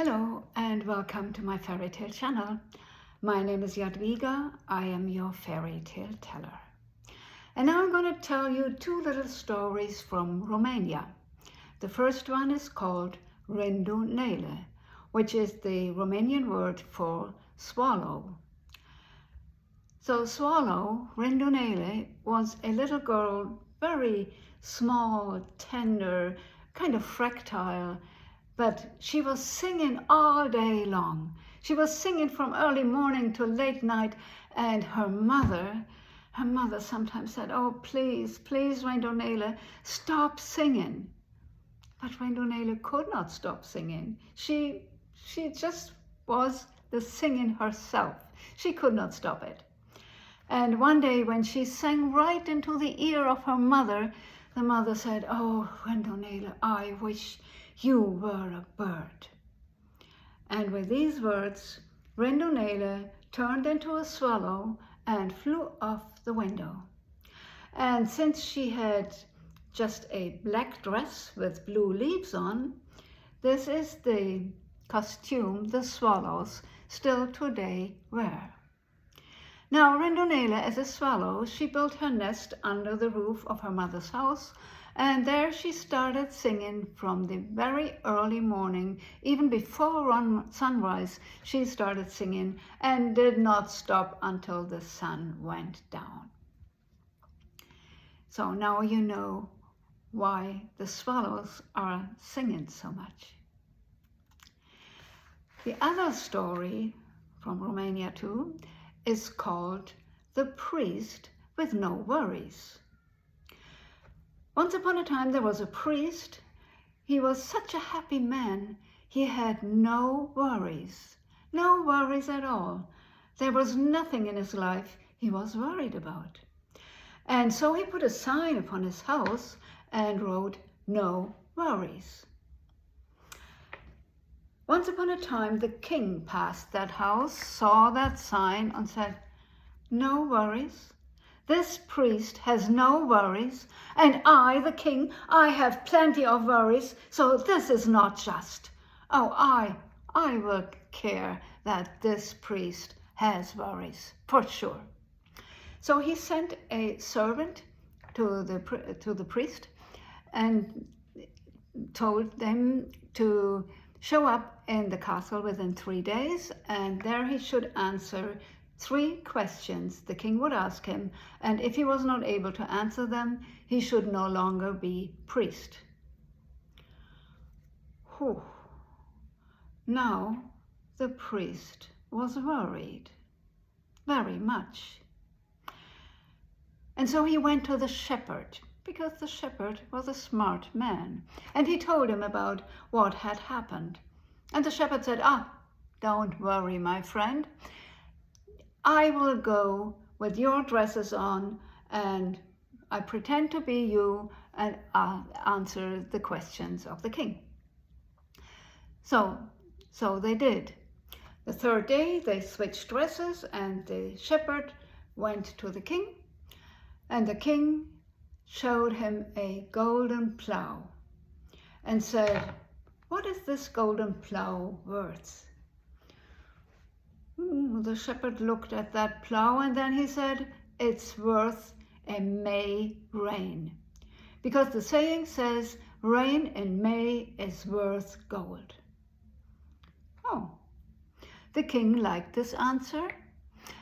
Hello and welcome to my fairy tale channel. My name is Jadwiga. I am your fairy tale teller. And now I'm going to tell you two little stories from Romania. The first one is called Rîndunele, which is the Romanian word for swallow. So swallow, Rîndunele, was a little girl, very small, tender, kind of fragile, but she was singing all day long. She was singing from early morning to late night, and her mother sometimes said, "Oh, please, please, Rîndunele, stop singing." But Rîndunele could not stop singing. She just was the singing herself. She could not stop it. And one day when she sang right into the ear of her mother, the mother said, "Oh, Rîndunele, I wish you were a bird." And with these words, Rîndunele turned into a swallow and flew off the window. And since she had just a black dress with blue leaves on, this is the costume the swallows still today wear. Now, Rîndunele, as a swallow, she built her nest under the roof of her mother's house, and there she started singing from the very early morning. Even before sunrise, she started singing and did not stop until the sun went down. So now you know why the swallows are singing so much. The other story from Romania too is called The Priest with No Worries. Once upon a time there was a priest. He was such a happy man. He had no worries at all. There was nothing in his life he was worried about. And so he put a sign upon his house and wrote, "No worries." Once upon a time the king passed that house, saw that sign and said, "No worries? This priest has no worries, and I, the king, I have plenty of worries, so this is not just. Oh, I will care that this priest has worries, for sure." So he sent a servant to the priest and told them to show up in the castle within 3 days, and there he should answer 3 questions the king would ask him, and if he was not able to answer them, he should no longer be priest. Whew. Now the priest was worried, very much. And so he went to the shepherd, because the shepherd was a smart man, and he told him about what had happened. And the shepherd said, "Don't worry, my friend. I will go with your dresses on, and I pretend to be you, and I'll answer the questions of the king." So they did. The 3rd day they switched dresses, and the shepherd went to the king, and the king showed him a golden plow and said, "What is this golden plow worth?" The shepherd looked at that plow, and then he said, "It's worth a May rain, because the saying says rain in May is worth gold." Oh, the king liked this answer,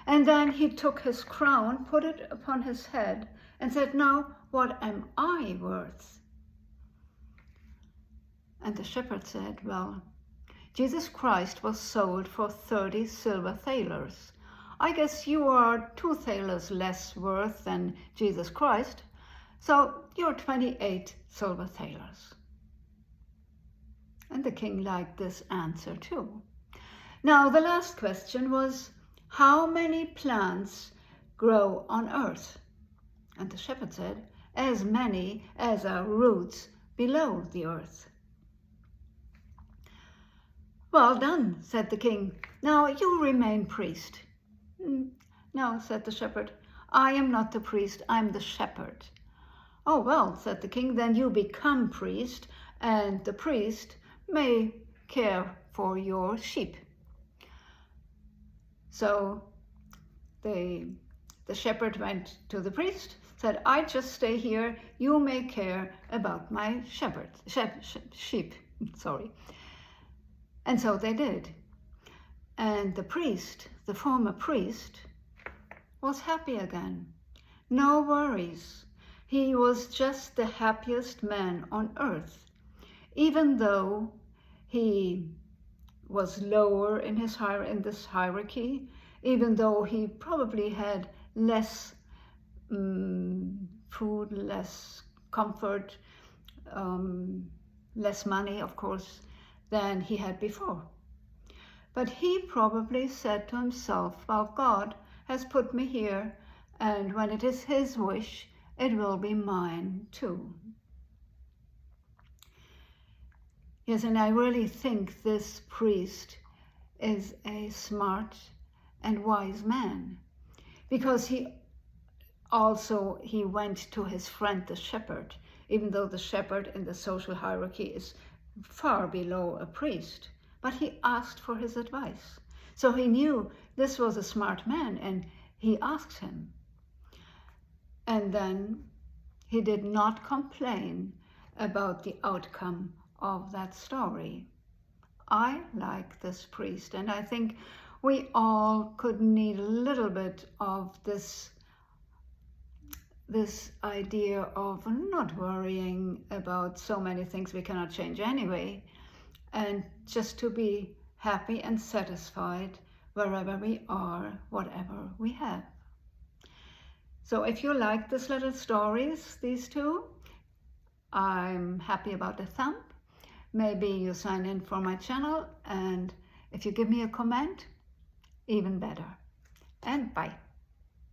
and then he took his crown, put it upon his head, and said, "Now, what am I worth?" And the shepherd said, "Well, Jesus Christ was sold for 30 silver thalers. I guess you are 2 thalers less worth than Jesus Christ, so you're 28 silver thalers." And the king liked this answer too. Now the last question was, how many plants grow on earth? And the shepherd said, "As many as are roots below the earth." "Well done," said the king. "Now you remain priest." "No," said the shepherd. "I am not the priest, I'm the shepherd." "Oh, well," said the king, "then you become priest, and the priest may care for your sheep. So the shepherd went to the priest, said, I just stay here, you may care about my sheep, sorry. And so they did. And the priest, the former priest, was happy again. No worries. He was just the happiest man on earth, even though he was lower in this hierarchy, even though he probably had less food, less comfort, less money, of course, than he had before. But he probably said to himself, well, God has put me here, and when it is his wish, it will be mine too. Yes, and I really think this priest is a smart and wise man, because he went to his friend the shepherd, even though the shepherd in the social hierarchy is far below a priest, but he asked for his advice. So he knew this was a smart man, and he asked him. And then he did not complain about the outcome of that story. I like this priest, and I think we all could need a little bit of this idea of not worrying about so many things we cannot change anyway, and just to be happy and satisfied wherever we are, whatever we have. So if you like these little stories, these two, I'm happy about the thumb. Maybe you sign in for my channel, and if you give me a comment, even better. And bye.